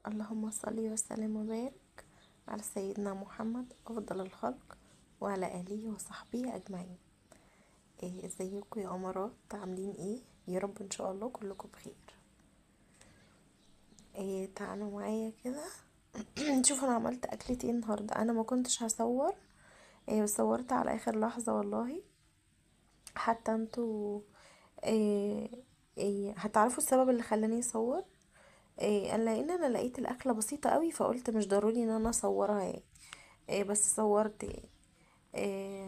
اللهم صل وسلم وبارك على سيدنا محمد أفضل الخلق وعلى آله وصحبه أجمعين. ازيكم يا أمارات، عاملين ايه؟ يا رب ان شاء الله كلكم بخير. تعالوا معايا كده. نشوف انا عملت اكلة ايه النهاردة. انا ما كنتش هصور، بس صورت على اخر لحظة والله. حتى انتوا إيه هتعرفوا السبب اللي خلاني اصور. لان انا لقيت الاكلة بسيطة قوي، فقلت مش ضروري ان انا اصورها يعني. بس صورت يعني.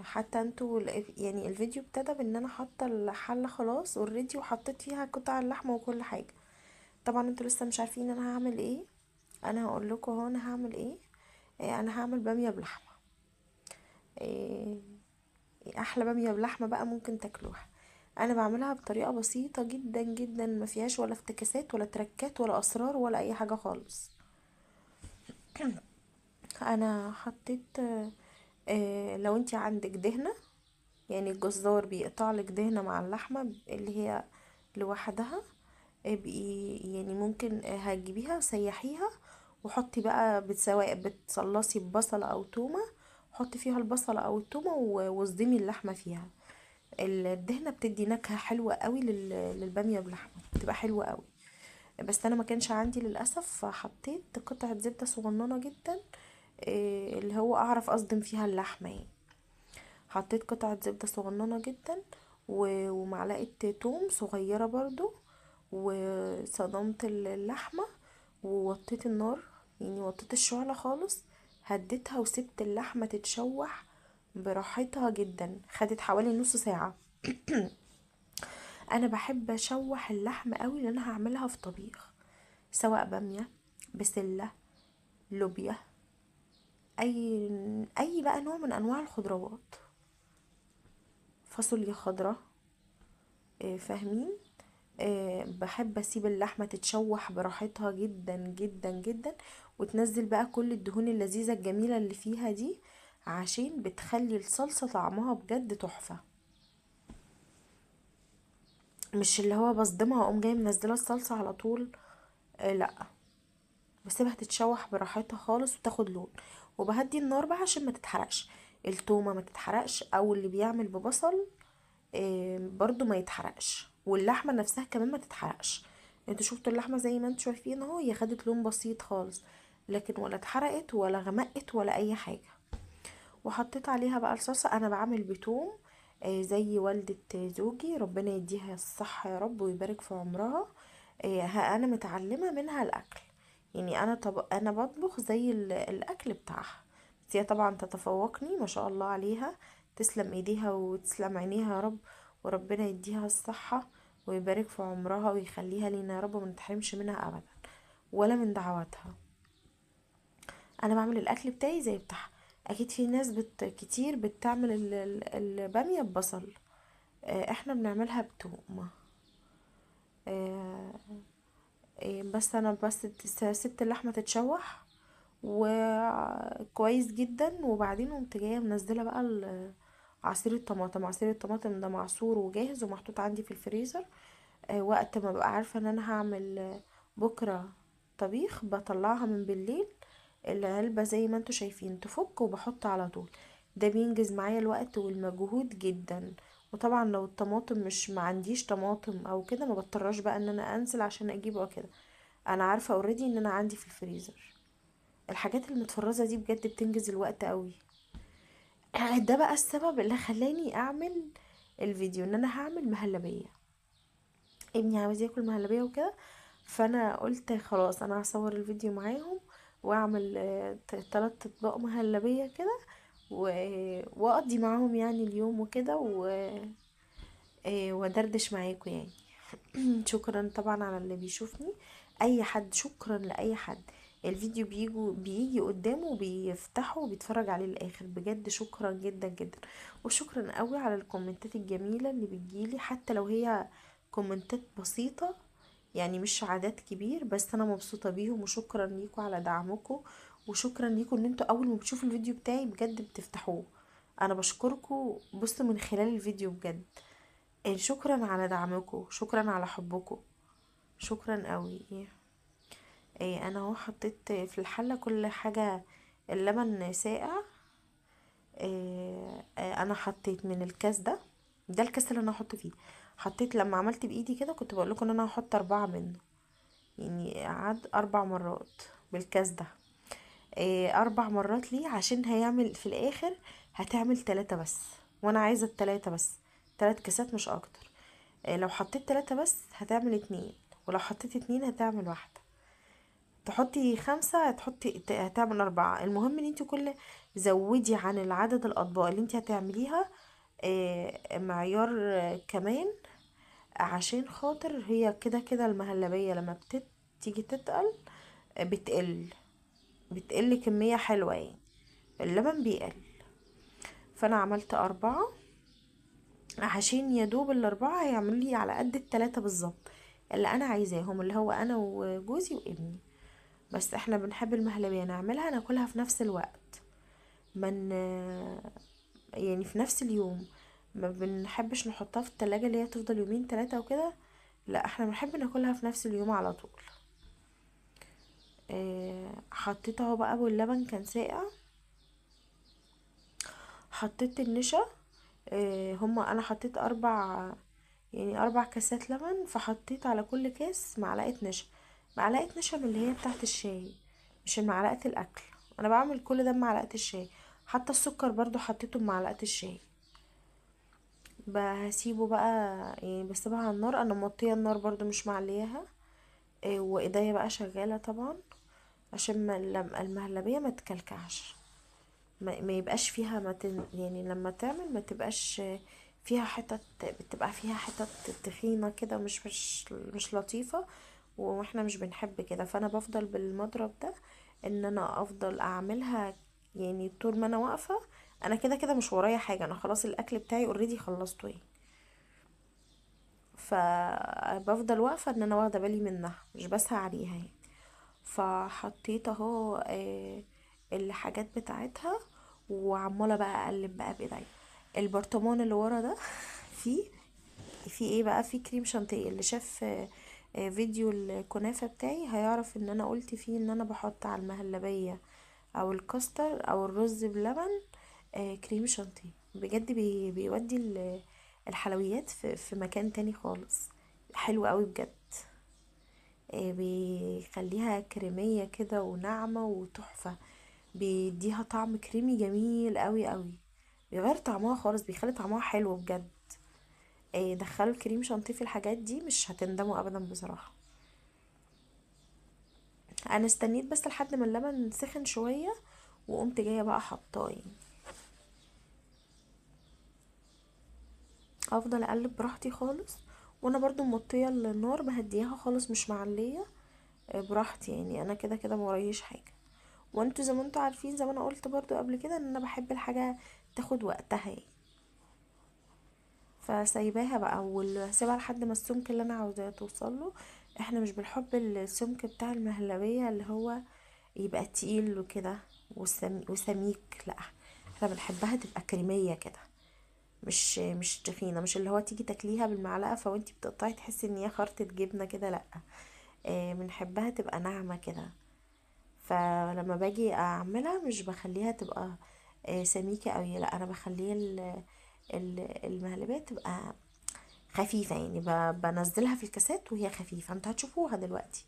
حتى انتوا يعني الفيديو ابتدى بان انا حاطه الحله خلاص اوريدي، وحطيت فيها قطع اللحمه وكل حاجه. طبعا انتوا لسه مش عارفين انا هعمل ايه. انا هقول لكم اهو انا هعمل ايه. انا هعمل باميه بلحمه. آه، احلى باميه بلحمه بقى ممكن تاكلوها. انا بعملها بطريقه بسيطه جدا جدا، ما فيهاش ولا افتكاسات ولا تركات ولا اسرار ولا اي حاجه خالص. انا حطيت لو انتي عندك دهنه، يعني الجزار بيقطع لك دهنة مع اللحمة اللي هي لوحدها. يعني ممكن هتجيبيها سيحيها، وحطي بقى سواء بتصلصي ببصلة او تومة. حطي فيها البصلة او التومة واصدمي اللحمة فيها. الدهنة بتدي نكهة حلوة قوي للبامية بلحمة، بتبقى حلوة قوي. بس انا ما كانش عندي للاسف، فحطيت قطعة زبدة صغننة جدا، اللي هو اعرف اصدم فيها اللحمة يعني. حطيت قطعة زبدة صغننة جدا ومعلقة توم صغيرة برضو، وصدمت اللحمة ووطيت النار، يعني وطيت الشعلة خالص. هديتها وسبت اللحمة تتشوح براحتها جدا، خدت حوالي نص ساعة. انا بحب اشوح اللحمة قوي لان انا هعملها في طبيخ، سواء بامية، بسلة، لوبيا، اي بقى نوع من انواع الخضروات، فاصوليا خضراء. فاهمين؟ بحب اسيب اللحمة تتشوح براحتها جدا جدا جدا، وتنزل بقى كل الدهون اللذيذة الجميلة اللي فيها دي، عشان بتخلي الصلصة طعمها بجد تحفة. مش اللي هو بصدمها واقوم جايه منزله الصلصة على طول. لا، بسيبها تتشوح براحتها خالص وتاخد لون. وبهدي النار بقى عشان ما تتحرقش، التومة ما تتحرقش، او اللي بيعمل ببصل برضو ما يتحرقش، واللحمه نفسها كمان ما تتحرقش. انتوا شفتوا اللحمه زي ما انتوا شايفين اهو، هي خدت لون بسيط خالص، لكن ولا اتحرقت ولا غمقت ولا اي حاجه. وحطيت عليها بقى الصلصه. انا بعمل بتوم زي والدة زوجي، ربنا يديها الصحة يا رب ويبارك في عمرها. انا متعلمة منها الاكل، يعني انا بطبخ زي الاكل بتاعها. بس هي طبعا تتفوقني ما شاء الله عليها، تسلم ايديها وتسلم عينيها يا رب. وربنا يديها الصحة ويبارك في عمرها ويخليها لينا يا رب، وما نتحرمش منها ابدا ولا من دعواتها. انا بعمل الاكل بتاعي زي بتاعها. اكيد في ناس كتير بتعمل البامية ببصل، احنا بنعملها بتوم. آه، بس انا بس سبت اللحمه تتشوح وكويس جدا، وبعدين قمت جايه منزله بقى عصير الطماطم. عصير الطماطم ده معصور وجاهز ومحطوط عندي في الفريزر. وقت ما ببقى عارفه ان انا هعمل بكره طبيخ، بطلعها من بالليل، العلبه زي ما انتوا شايفين تفك وبحط على طول. ده بينجز معايا الوقت والمجهود جدا. وطبعا لو الطماطم مش ما عنديش طماطم او كده، ما بضطرش بقى ان انا انزل عشان اجيبه كده. انا عارفه اوريدي ان انا عندي في الفريزر. الحاجات المتفرزه دي بجد بتنجز الوقت قوي. ده بقى السبب اللي خلاني اعمل الفيديو، ان انا هعمل مهلبيه. ابني عاوز ياكل مهلبيه وكده، فانا قلت خلاص انا هصور الفيديو معاهم، واعمل 3 اطباق مهلبيه كده، واقضي معاهم يعني اليوم وكده ودردش معاكم يعني. شكرا طبعا على اللي بيشوفني، اي حد، شكرا لاي حد الفيديو بيجي قدامه وبيفتحه وبيتفرج عليه للاخر، بجد شكرا جدا جدا. وشكرا قوي على الكومنتات الجميلة اللي بتجيلي، حتى لو هي كومنتات بسيطة، يعني مش عدد كبير، بس انا مبسوطة بيهم. وشكرا ليكم على دعمكم، وشكرا ليكم ان انتوا اول ما بتشوفوا الفيديو بتاعي بجد بتفتحوه. انا بشكركم، بصوا من خلال الفيديو بجد. شكرا على دعمكم، شكرا على حبكم، شكرا قوي. انا اهو حطيت في الحله كل حاجه. اللبن ساقع. انا حطيت من الكاس ده الكاس اللي انا هحط فيه. حطيت لما عملت بايدي كده كنت بقول لكم ان انا هحط 4 منه، يعني عد 4 مرات بالكاس ده. 4 مرات ليه؟ عشان هيعمل في الاخر هتعمل 3 بس، وانا عايزه التلاتة بس، 3 كاسات مش اكتر. لو حطيت 3 بس هتعمل 2، ولو حطيت 2 هتعمل 1. تحطي 5 هتعمل 4. المهم ان انت كل زودي عن العدد الاطباق اللي انت هتعمليها معيار كمان، عشان خاطر هي كده كده المهلبية لما تيجي تتقل بتقل، بتقل كمية حلوة يعني، اللبن بيقل. فانا عملت 4 عشان يدوب ال4 هيعملوا لي على قد ال3 بالظبط اللي انا عايزاهم، اللي هو انا وجوزي وابني. بس احنا بنحب المهلبية نعملها ناكلها في نفس الوقت، من يعني في نفس اليوم. ما بنحبش نحطها في التلاجة اللي هي تفضل يومين 3 وكده، لا احنا بنحب ناكلها في نفس اليوم على طول. حطيت اهو بقى واللبن كان ساقع. حطيت النشا. هما انا حطيت 4 كاسات لبن، فحطيت على كل كاس معلقة نشا. معلقة نشا من اللي هي بتاعت الشاي، مش معلقة الاكل. انا بعمل كل ده بمعلقة الشاي. حتى السكر برضو حطيته بمعلقة الشاي. بسيبه بقى، يعني بسيبها على النار. انا موطيه النار برضو مش معلياها. وايديا بقى شغاله طبعا عشان المهلبيه ما تكلكعش، ما يبقاش فيها يعني لما تعمل ما تبقاش فيها حتت، بتبقى فيها حتت تخينه كده، مش لطيفه، واحنا مش بنحب كده. فانا بفضل بالمضرب ده ان انا افضل اعملها، يعني طول ما انا واقفه. انا كده كده مش ورايا حاجه، انا خلاص الاكل بتاعي اوريدي خلصته يعني. فبفضل واقفة ان انا واخدة بالي منها مش بسهى عليها يعني. فحطيت اهو الحاجات بتاعتها، وعمالة بقى اقلب بقى بايديا. البرطمان اللي ورا ده فيه ايه بقى؟ فيه كريم شانتيه. اللي شاف فيديو الكنافة بتاعي هيعرف ان انا قلت فيه ان انا بحط على المهلبية او الكاستر او الرز بلبن كريم شانتيه. بجد بيودي الحلويات في مكان تاني خالص. حلو قوي بجد. بيخليها كريمية كده وناعمة وتحفة. بيديها طعم كريمي جميل قوي قوي، بيغير طعمها خالص، بيخلي طعمها حلو بجد. دخلوا الكريم شانتيه في الحاجات دي مش هتندموا ابدا بصراحة. انا استنيت بس لحد ما اللبن سخن شوية، وقمت جاية بقى حطاه يعني. افضل اقلب براحتي خالص، وانا برضو موطيه النار مهدياها خالص مش معليه. براحتي يعني، انا كده كده موريش حاجه. وانتوا زي ما انتوا عارفين، زي ما انا قلت برضو قبل كده، ان انا بحب الحاجه تاخد وقتها يعني. فسايباها بقى وسيبها لحد ما السمك اللي انا عاوزاه توصل له. احنا مش بنحب السمك بتاع المهلبيه اللي هو يبقى تقيل وكده وسميك، لا احنا بنحبها تبقى كريميه كده، مش تخينه، مش اللي هو تيجي تاكليها بالمعلقه فوانتي بتقطعي تحسي ان هي خرطه جبنه كده، لا. بنحبها تبقى ناعمه كده. فلما باجي اعملها مش بخليها تبقى سميكه قوي، لا انا بخليها المهلبيه تبقى خفيفه يعني. بنزلها في الكاسات وهي خفيفه، انتوا هتشوفوها دلوقتي.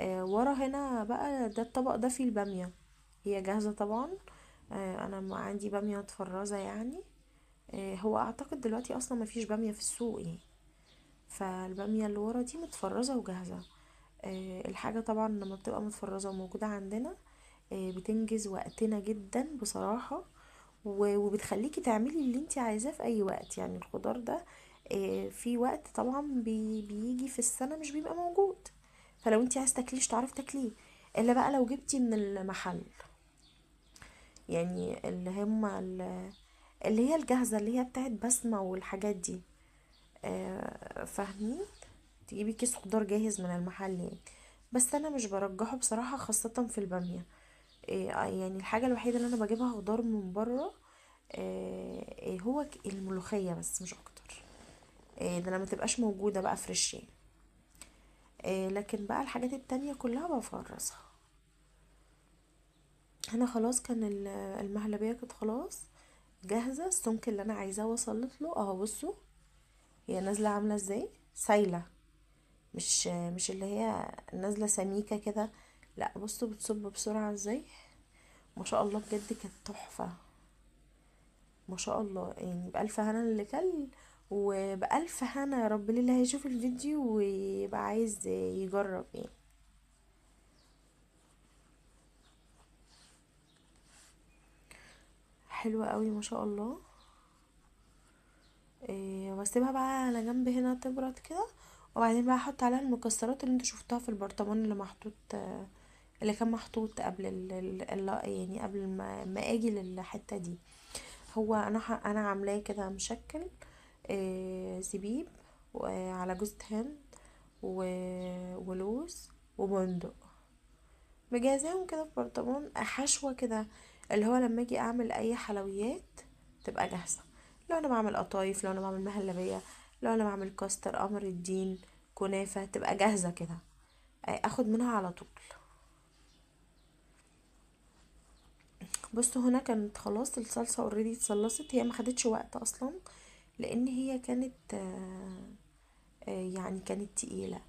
ورا هنا بقى ده الطبق ده فيه الباميه، هي جاهزه طبعا. انا عندي باميه متفرزه يعني. هو اعتقد دلوقتي اصلا مفيش باميه في السوق يعني، فالباميه اللي ورا دي متفرزه وجاهزه. الحاجه طبعا لما بتبقى متفرزه وموجوده عندنا بتنجز وقتنا جدا بصراحه. وبتخليكي تعملي اللي انت عايزاه في اي وقت يعني. الخضار ده في وقت طبعا بيجي في السنه مش بيبقى موجود، فلو انت عايز تاكليه مش تعرفي تاكليه الا بقى لو جبتي من المحل، يعني اللي هي الجاهزة اللي هي بتاعت بسمة والحاجات دي. فاهمين؟ تجيبي كيس خضار جاهز من المحل يعني. بس انا مش برجحه بصراحة، خاصة في البامية. يعني الحاجة الوحيدة اللي انا بجيبها خضار من بره هو الملوخية بس مش اكتر. ده لما تبقاش موجودة بقى فريش يعني. لكن بقى الحاجات التانية كلها بفرزها. هنا خلاص كان المهلبية كانت خلاص جاهزة. السمك اللي انا عايزاه وصلت له اهو، بصوا هي نازلة عاملة ازاي، سايلة، مش اللي هي نازلة سميكة كده، لا بصوا بتصب بسرعة ازاي، ما شاء الله بجد كانت تحفة. ما شاء الله يعني، بألف هنا اللي كل، وبألف هنا يا رب للي هيشوف الفيديو ويبقى عايز يجرب يعني. حلوة قوي ما شاء الله. واسيبها بقى على جنب هنا تبرد كده، وبعدين بقى احط عليها المكسرات اللي انتوا شفتوها في البرطمان اللي محطوط، اللي كان محطوط قبل يعني قبل ما اجي للحتة دي. هو انا عاملاه كده مشكل، زبيب وعلى جوز هند ولوز وبندق، مجهزاهم كده في برطمان حشوة كده، اللي هو لما اجي اعمل اي حلويات تبقى جاهزة. لو انا بعمل قطايف، لو انا بعمل مهلبية، لو انا بعمل كاستر، قمر الدين، كنافة، تبقى جاهزة كده، اخد منها على طول. بصوا هنا كانت خلاص الصلصة اوريدي اتصلصت، هي ما خدتش وقت اصلا، لان هي كانت يعني كانت تقيلة.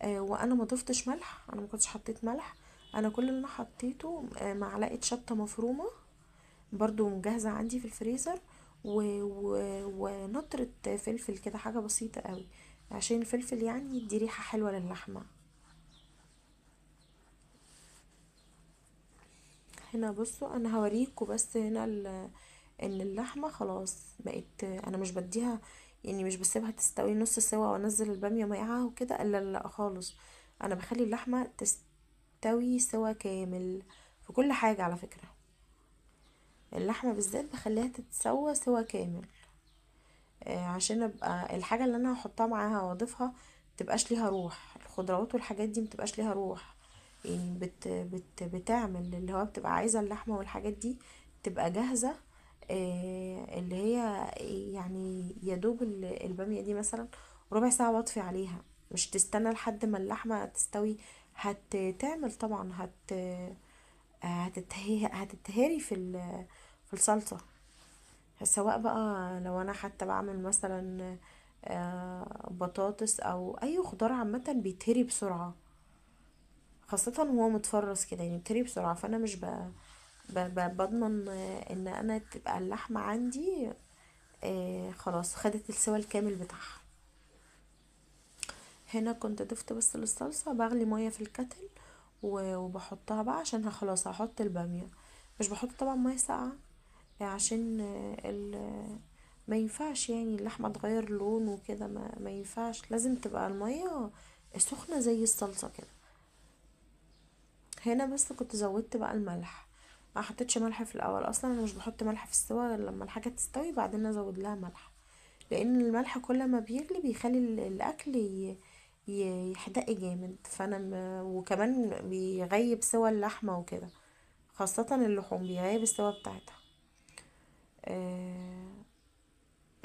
وانا ما ضفتش ملح، انا ما كنتش حطيت ملح. انا كل اللي انا حطيته معلقة شطة مفرومة برضو مجهزة عندي في الفريزر، ونطرة فلفل كده، حاجة بسيطة قوي، عشان الفلفل يعني يدي ريحة حلوة للحمة. هنا بصوا انا هوريكم بس هنا ان اللحمة خلاص بقت، انا مش بديها يعني، مش بسيبها تستوي نص سوا وانزل البامية ميعها وكده، الا لا خالص، انا بخلي اللحمة تستوي سوا كامل في كل حاجة على فكرة. اللحمة بالذات بخليها تتسوى سوا كامل، عشان ابقى الحاجة اللي انا هحطها معاها واضيفها متبقاش ليها روح، الخضروات والحاجات دي متبقاش ليها روح، يعني بتعمل اللي هو بتبقى عايزة اللحمة والحاجات دي تبقى جاهزة. اللي هي يعني يا دوب البامية دي مثلا ربع ساعة واطفي عليها، مش تستنى لحد ما اللحمة تستوي، هتعمل طبعا هتتهري في الصلصة. سواء بقى لو انا حتى بعمل مثلا بطاطس او اي خضار عامه بيتهري بسرعه، خاصه وهو متفرز كده يعني بيتهري بسرعه، فانا مش بضمن ان انا تبقى اللحمه عندي خلاص خدت السوى الكامل بتاعها. هنا كنت ضفت بس للصلصه بغلي ميه في الكتل، وبحطها بقى عشان خلاص هحط الباميه، مش بحط طبعا ميه ساقعه، عشان ما ينفعش يعني اللحمة تغير لون وكده، ما ينفعش، لازم تبقى المية سخنة زي الصلصة كده. هنا بس كنت زودت بقى الملح، ما حطيتش ملح في الاول اصلا، انا مش بحط ملح في السوا غير لما الحاجة تستوي بعدين ازود لها ملح، لان الملح كل ما بيغلي بيخلي الاكل يحدق جامد، فانا وكمان بيغيب سوا اللحمة وكده، خاصة اللحوم بيغيب السوا بتاعتها. آه،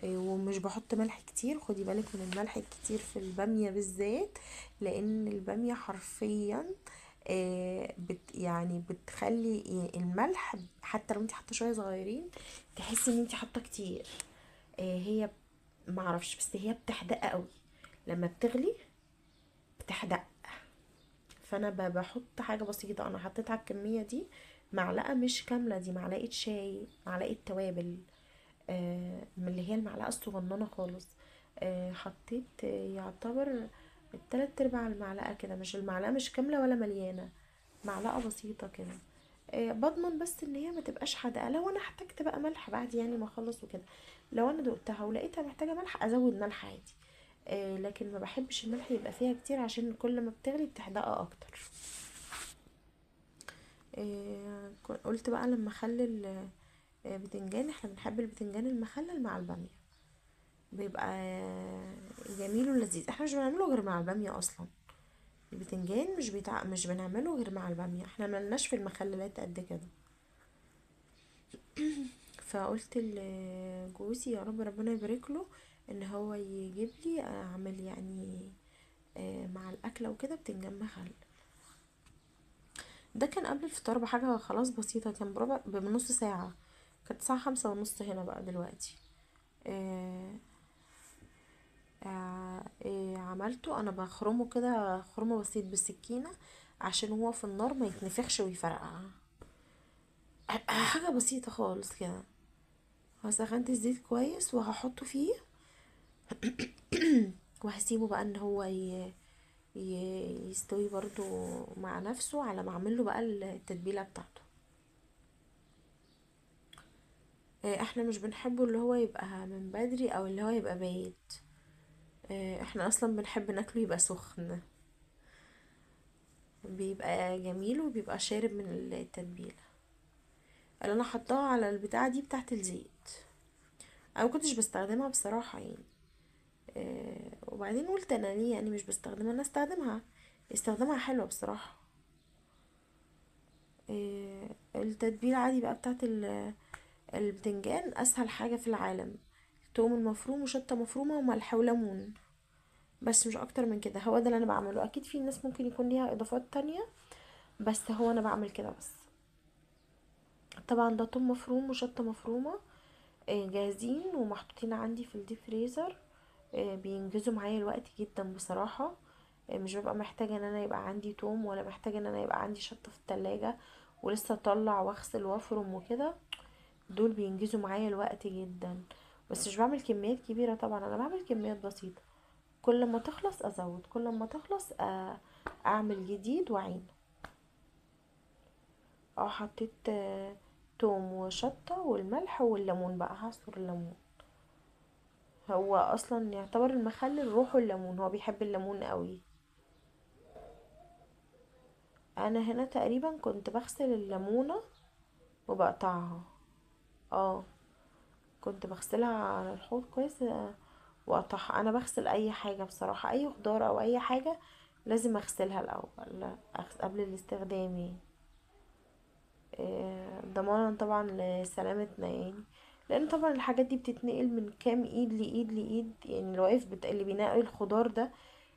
ومش بحط ملح كتير، خدي بالك من الملح الكتير في البامية بالذات، لان البامية حرفيا يعني بتخلي الملح حتى لو انت حاطه شويه صغيرين تحسي ان انت حاطه كتير. هي معرفش بس هي بتحدق قوي لما بتغلي، بتحدق. فانا بحط حاجه بسيطه، انا حطيت على الكميه دي معلقه مش كامله، دي معلقه شاي، معلقه توابل، من اللي هي المعلقة الصغننة خالص، حطيت يعتبر التلات ارباع المعلقة كده، مش المعلقة مش كاملة ولا مليانة، معلقة بسيطة كده. بضمن بس ان هي ما تبقاش حادقة، لو انا احتجت بقى ملح بعد يعني ما اخلص وكده، لو انا دقتها ولقيتها محتاجة ملح ازود ملح عادي، لكن ما بحبش الملح يبقى فيها كتير عشان كل ما بتغلي بتحدقها اكتر. قلت بقى لما اخلي بتنجان، احنا بنحب البتنجان المخلل مع البامية، بيبقى جميل ولذيذ، احنا مش بنعمله غير مع البامية اصلا، البتنجان مش بنعمله غير مع البامية، احنا ملناش في المخللات قد كده. فقلت لجوزي يا رب ربنا يبارك له ان هو يجيب لي اعمل يعني مع الاكله وكده بتنجان مخلل. ده كان قبل الفطار بحاجه خلاص بسيطه، كان بنص ساعه. كانت الساعه 5:30 هنا بقى دلوقتي. آه عملته انا بخرمه كده خرمه بسيط بالسكينه عشان هو في النار ما يتنفخش ويفرقع. حاجه بسيطه خالص كده. وسخنت الزيت كويس وهحطه فيه، وهسيبه بقى ان هو يستوي برضو مع نفسه على ما اعمله بقى التتبيله بتاعته. احنا مش بنحبه اللي هو يبقى من بدري او اللي هو يبقى بايت. احنا اصلا بنحب ناكله يبقى سخن، بيبقى جميل وبيبقى شارب من التتبيله اللي انا حطاها على البتاعه دي بتاعت الزيت. انا مكنتش بستخدمها بصراحه يعني. وبعدين قلت انا ليه يعني مش بستخدمها، انا استخدمها، استخدامها حلوة بصراحة. التتبيلة عادي بقى بتاعت البتنجان اسهل حاجة في العالم. توم المفروم وشطة مفرومة وملح وليمون، بس مش اكتر من كده. هو ده اللي انا بعمله. اكيد في ناس ممكن يكون ليها اضافات تانية، بس هو انا بعمل كده بس. طبعا ده توم مفروم وشطة مفرومة جاهزين ومحطوطين عندي في الديب فريزر. بينجزوا معايا الوقت جدا بصراحة. مش ببقى محتاجة ان انا يبقى عندي توم، ولا محتاجة ان انا يبقى عندي شطة في التلاجة ولسه اطلع واغسل وافرم وكده. دول بينجزوا معايا الوقت جدا. بس مش بعمل كميات كبيرة طبعا، انا بعمل كميات بسيطة. كل ما تخلص ازود، كل ما تخلص اعمل جديد واعين. اه حطيت توم وشطة والملح والليمون، بقى هعصر الليمون. هو اصلا يعتبر المخلل روحه الليمون، هو بيحب الليمون قوي. انا هنا تقريبا كنت بغسل الليمونة وبقطعها. اه كنت بغسلها على الحوض كويس واقطعها. انا بغسل اي حاجة بصراحة، اي خضار او اي حاجة لازم اغسلها الاول قبل الاستخدام يعني. ضمانا طبعا لسلامتنا يعني. لان طبعا الحاجات دي بتتنقل من كام ايد لايد لايد يعني. اللي واقف اللي بينقي الخضار ده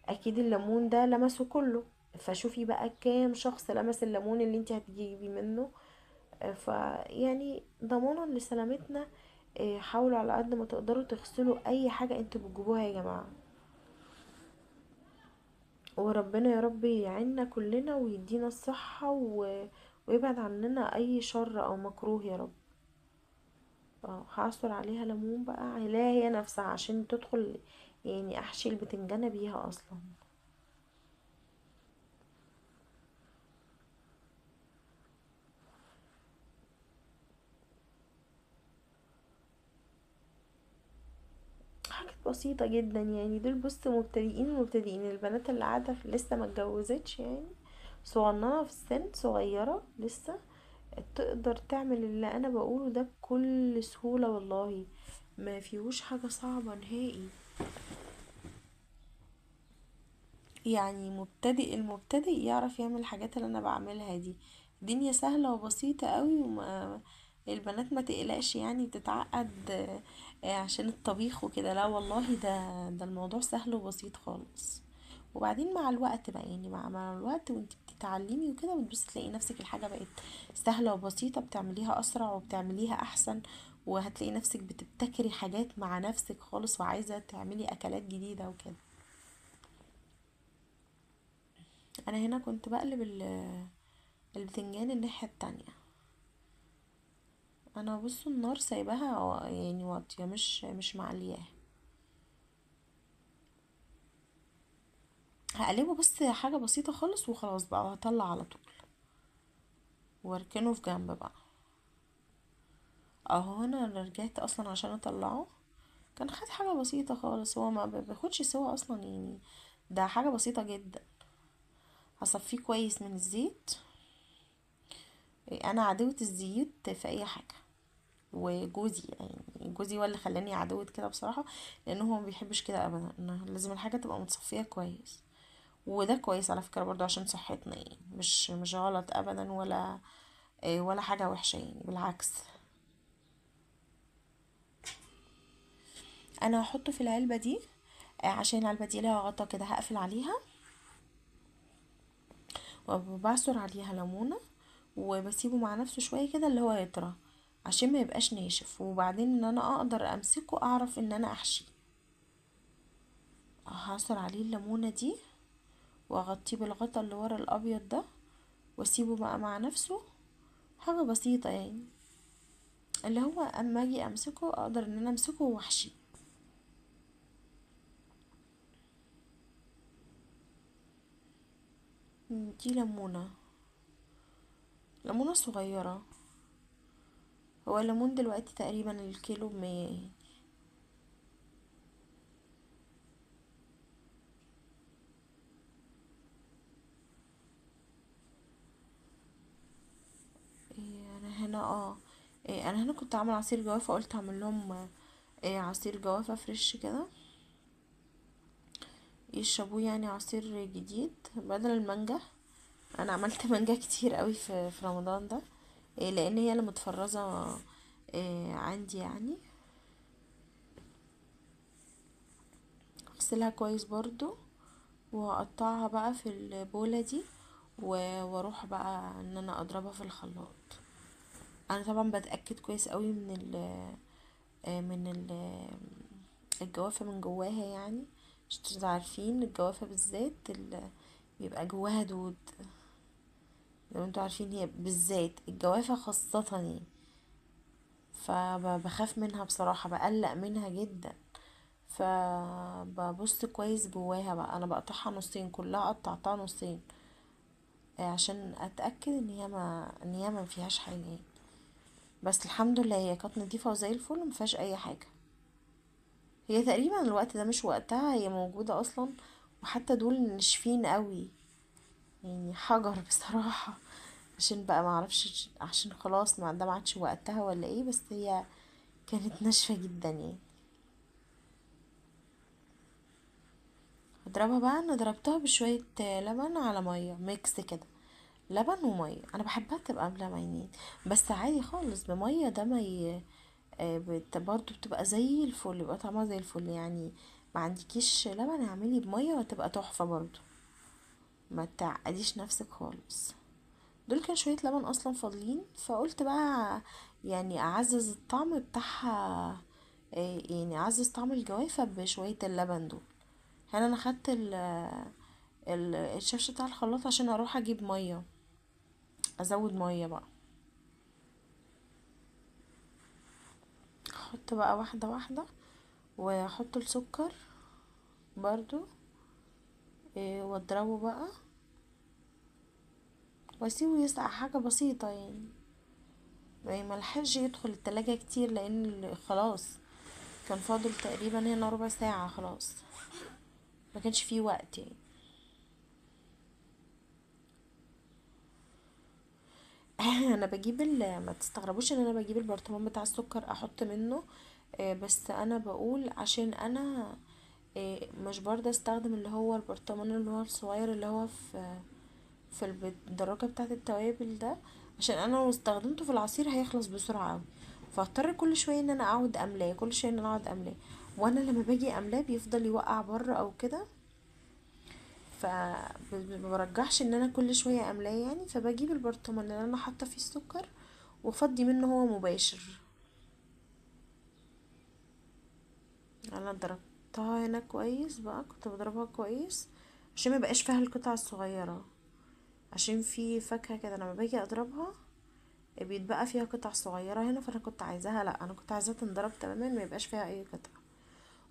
اكيد الليمون ده لمسه كله. فشوفي بقى كام شخص لمس الليمون اللي انت هتجيبي منه. فيعني ضمانا لسلامتنا. حاولوا على قد ما تقدروا تغسلوا اي حاجة انتوا بتجيبوها يا جماعة. وربنا يا رب يعيننا كلنا ويدينا الصحة ويبعد عننا اي شر او مكروه يا رب. هعصر عليها ليمون بقى عليها هي نفسها عشان تدخل يعني. احشي البتنجانة بيها اصلا. حاجات بسيطة جدا يعني. دول بص مبتدئين البنات اللي قاعدة لسه ما اتجوزتش يعني، صغننة في السن، صغيرة لسه، تقدر تعمل اللي انا بقوله ده بكل سهولة والله. ما فيهوش حاجة صعبة نهائي. يعني المبتدئ يعرف يعمل الحاجات اللي انا بعملها دي. الدنيا سهلة وبسيطة قوي، وما البنات ما تقلقش يعني تتعقد عشان الطبيخ وكده. لا والله ده الموضوع سهل وبسيط خالص. وبعدين مع الوقت بقى يعني مع الوقت وانت بتتعلمي وكده بتبصي تلاقي نفسك الحاجة بقت سهلة وبسيطة، بتعمليها اسرع وبتعمليها احسن. وهتلاقي نفسك بتبتكري حاجات مع نفسك خالص وعايزة تعملي اكلات جديدة وكده. انا هنا كنت بقلب البتنجان الناحية التانية. انا بصوا النار سايباها يعني واطية، مش معلياها. هقلبه بس حاجة بسيطة خالص وخلاص بقى، وهطلع على طول واركنه في جنب بقى. اهو انا رجعت اصلا عشان اطلعه. كان خد حاجة بسيطة خالص، هو ما بياخدش سوا اصلا يعني. ده حاجة بسيطة جدا. هصفيه كويس من الزيت. انا عدوة الزيوت في اي حاجة. وجوزي يعني جوزي هو اللي خلاني عدوة كده بصراحة. لانه هو ما بيحبش كده ابدا، إنه لازم الحاجة تبقى متصفية كويس. وده كويس على فكرة برضو عشان صحتنا يعني. مش غلط ابدا، ولا حاجة وحشة يعني، بالعكس. انا هحطه في العلبة دي. عشان العلبة دي لها غطا كده هقفل عليها. وبعصر عليها ليمونة، وبسيبه مع نفسه شوية كده اللي هو يطرى عشان ما يبقاش ناشف، وبعدين ان انا اقدر امسكه اعرف ان انا احشي. هعصر عليه الليمونة دي واغطيه بالغطا اللي ورا الابيض ده، واسيبه بقى مع نفسه. حاجة بسيطة يعني، اللي هو اما اجي امسكه اقدر ان انا امسكه واحشي. دي ليمونة، ليمونة صغيرة. هو الليمون دلوقتي تقريبا الكيلو ب100. انا هنا انا هنا كنت عامل عصير جوافة، قلت اعمل لهم عصير جوافة فريش كده يشربوه، يعني عصير جديد بدل المانجا. انا عملت مانجا كتير قوي في رمضان ده، لان هي اللي متفرزة عندي يعني. اغسلها كويس برضو، واقطعها بقى في البولة دي، واروح بقى ان انا اضربها في الخلاط. انا طبعا بتاكد كويس قوي من الجوافه من جواها يعني، مش انتوا عارفين الجوافه بالذات بيبقى جواها دود. لو انتوا عارفين هي بالذات الجوافه خاصه يعني، فبخاف منها بصراحه، بقلق منها جدا. فببص كويس جواها بقى، انا بقطعها نصين، كلها قطعتها نصين عشان اتاكد ان هي ما فيهاش حاجه يعني. بس الحمد لله هي كانت نضيفه وزي الفل، ما فيهاش اي حاجه. هي تقريبا الوقت ده مش وقتها، هي موجودة اصلا، وحتى دول ناشفين قوي يعني، حجر بصراحة. عشان بقى معرفش، عشان خلاص ما ده ما عادش وقتها ولا ايه، بس هي كانت ناشفة جدا يعني. اضربها بقى، انا ضربتها بشوية لبن على مية ميكس كده، لبن ومية. انا بحبها تبقى ملمعين، بس عادي خالص بمية، ده ما برضه بتبقى زي الفل، يبقى طعمها زي الفل يعني. ما عندكيش لبن اعملي بمية وهتبقى تحفة برضه، ما تعقديش نفسك خالص. دول كان شوية لبن اصلا فاضلين، فقلت بقى يعني اعزز الطعم بتاعها، يعني اعزز طعم الجوافة بشوية اللبن دول. يعني انا خدت الشفشة بتاع الخلاط عشان اروح اجيب مية، ازود مية بقى. احط بقى واحدة واحدة، واحط السكر برضو، واضربه بقى، واسيبه يسقع حاجة بسيطة يعني. ملحقش يدخل التلاجة كتير لان خلاص كان فاضل تقريبا هنا ربع ساعة خلاص، ما كانش فيه وقت يعني. انا بجيب ما تستغربوش ان انا بجيب البرطمان بتاع السكر احط منه، بس انا بقول عشان انا مش برضه استخدم اللي هو البرطمان اللي هو الصغير اللي هو في الدراجة بتاعة التوابل ده، عشان انا لو استخدمته في العصير هيخلص بسرعة اوي، فاضطر كل شوية ان انا اقعد املاه، كل شوية ان انا اقعد املاه، وانا لما باجي املاه بيفضل يوقع بره او كده، فمبرجحش ان انا كل شوية املاه يعني. فبجيب البرطمان اللي انا حاطة فيه السكر وافضي منه هو مباشر. انا ضربتها هنا كويس بقى، كنت بضربها كويس عشان ما بقاش فيها القطع الصغيرة، عشان في فاكهة كده لما باجي اضربها بيتبقى فيها قطع صغيرة هنا، فانا كنت عايزاها، لا انا كنت عايزاها تنضرب تماما ما يبقاش فيها اي قطع.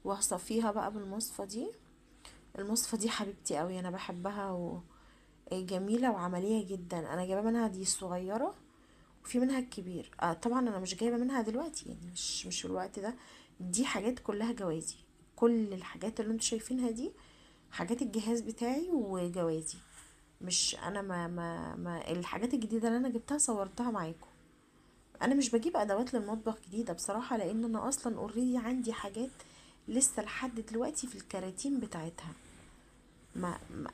وهصفيها بقى بالمصفى دي. المصفى دي حبيبتي قوي، انا بحبها جميلة وعملية جدا. انا جايبة منها دي الصغيرة، وفي منها الكبير. طبعا انا مش جايبة منها دلوقتي يعني، مش في الوقت ده. دي حاجات كلها جوازي، كل الحاجات اللي انتوا شايفينها دي حاجات الجهاز بتاعي وجوازي. مش انا ما الحاجات الجديدة اللي انا جبتها صورتها معاكم. انا مش بجيب ادوات للمطبخ جديدة بصراحة، لان انا اصلا اوريدي عندي حاجات لسه لحد دلوقتي في الكراتين بتاعتها،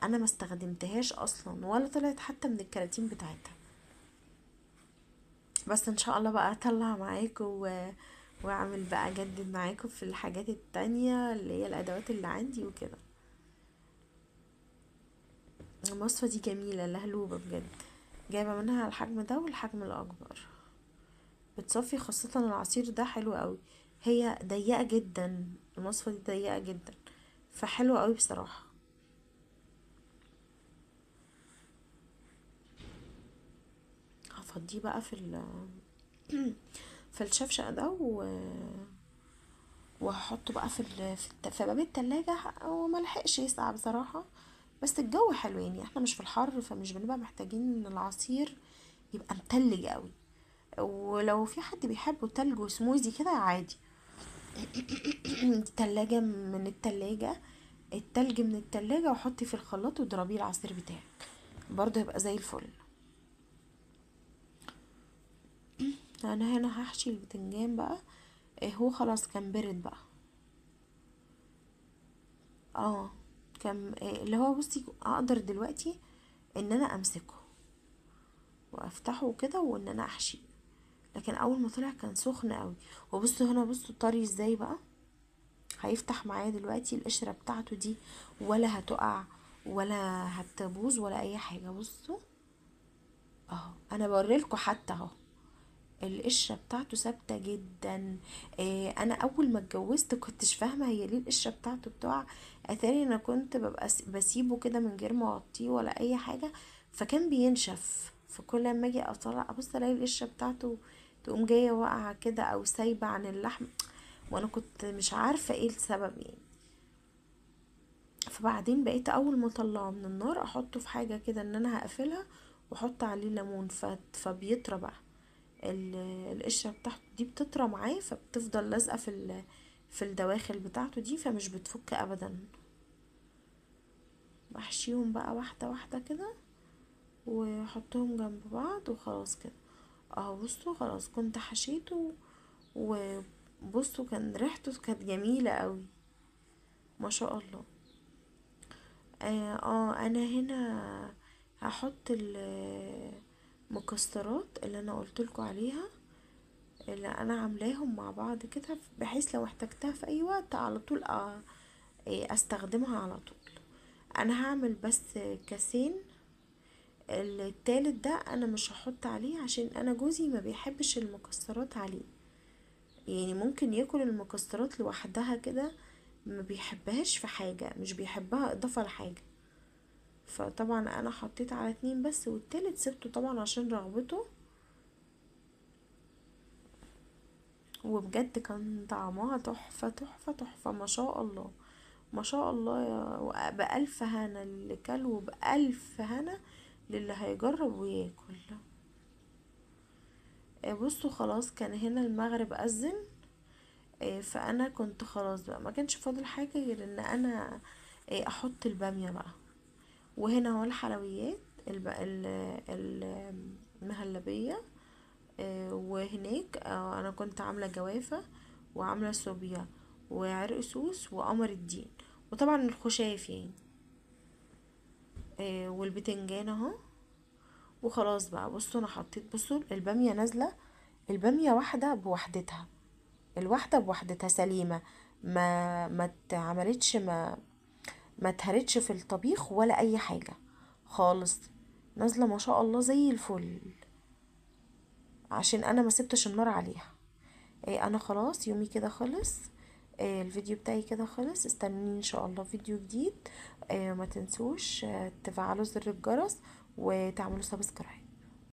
انا ما استخدمتهاش اصلا ولا طلعت حتى من الكراتين بتاعتها. بس ان شاء الله بقى اطلع معاكم واعمل بقى اجدد معاكم في الحاجات التانية اللي هي الادوات اللي عندي وكده. الوصفة دي جميلة لهلوبة بجد، جايبة منها الحجم ده والحجم الأكبر. بتصفي، خاصة العصير ده حلو قوي. هي ضيقة جدا، الوصفة دي ضيقة جدا، فحلوة قوي بصراحة. هفضيه بقى في الشفشق ده وهحطه بقى في باب التلاجة. هو ملحقش يسقع بصراحة، بس الجو حلو يعني، احنا مش في الحر، فمش بنبقى محتاجين ان العصير يبقى متلج قوي. ولو في حد بيحبه تلج وسموزي كده عادي. التلاجة من التلاجة، التلج من التلاجة، وحطي في الخلاط واضربيه العصير بتاعك، برضه يبقى زي الفل. انا هنا هحشي البتنجان بقى. هو خلاص كان برد بقى. اه، كان اللي هو بصي اقدر دلوقتي ان انا امسكه وافتحه كده وان انا احشيه، لكن اول ما طلع كان سخن قوي. وبصوا هنا، بصوا طري ازاي بقى. هيفتح معايا دلوقتي القشرة بتاعته دي، ولا هتقع ولا هتبوظ ولا اي حاجة. بصوا اهو، انا بوريلكوا حتى اهو القشرة بتاعته ثابتة جدا. انا اول ما اتجوزت كنتش فاهمة هي ليه القشرة بتاعته بتقع. اتاري انا كنت ببقى بسيبه كده من غير ما اغطيه ولا اي حاجة، فكان بينشف. فكل ما اجي اطلع ابص الاقي القشرة بتاعته تقوم جاية واقعة كده او سايبة عن اللحم، وانا كنت مش عارفة ايه السبب يعني. فبعدين بقيت اول ما اطلعه من النار احطه في حاجة كده ان انا هقفلها، واحط عليه ليمون فبيطرى بقى. القشرة بتاعته دي بتطرى معاه، فبتفضل لازقة في الدواخل بتاعته دي، فمش بتفك ابدا. بحشيهم بقى واحدة واحدة كده، واحطهم جنب بعض وخلاص كده. اهو بصوا خلاص كنت حشيته. وبصوا كان ريحته كانت جميلة قوي، ما شاء الله. انا هنا هحط المكسرات اللي انا قلتلكوا عليها، اللي انا عاملاهم مع بعض كده، بحيث لو احتجتها في اي وقت على طول استخدمها على طول. انا هعمل بس كاسين. التالت ده انا مش هحط عليه عشان انا جوزي ما بيحبش المكسرات عليه، يعني ممكن ياكل المكسرات لوحدها كده، ما بيحبهاش في حاجة، مش بيحبها اضافة لحاجة. فطبعا انا حطيت على اتنين بس، والتالت سبته طبعا عشان رغبته. وبجد كان طعمها تحفة تحفة تحفة، ما شاء الله. ما شاء الله، بألف هنا اللي كل، وبألف هنا للي هيجرب وياكل. بصوا خلاص كان هنا المغرب أذن. فأنا كنت خلاص بقى ما كانش فاضل حاجة غير ان انا احط البامية بقى. وهنا هو الحلويات، المهلبية. وهناك انا كنت عاملة جوافة، وعاملة صوبيا، وعرق سوس، وقمر الدين، وطبعا الخشاف يعني. والبتنجان اهو. وخلاص بقى بصوا انا حطيت، بصوا البامية نازلة، البامية واحدة بوحدتها، الواحدة بوحدتها سليمة، ما اتعملتش، ما اتهرتش في الطبيخ ولا اي حاجة خالص، نازلة ما شاء الله زي الفل، عشان انا ما سبتش النار عليها. انا خلاص يومي كده خلص. الفيديو بتاعي كده خلص، استنوني ان شاء الله فيديو جديد. ما تنسوش تفعلوا زر الجرس وتعملوا سبسكرايب.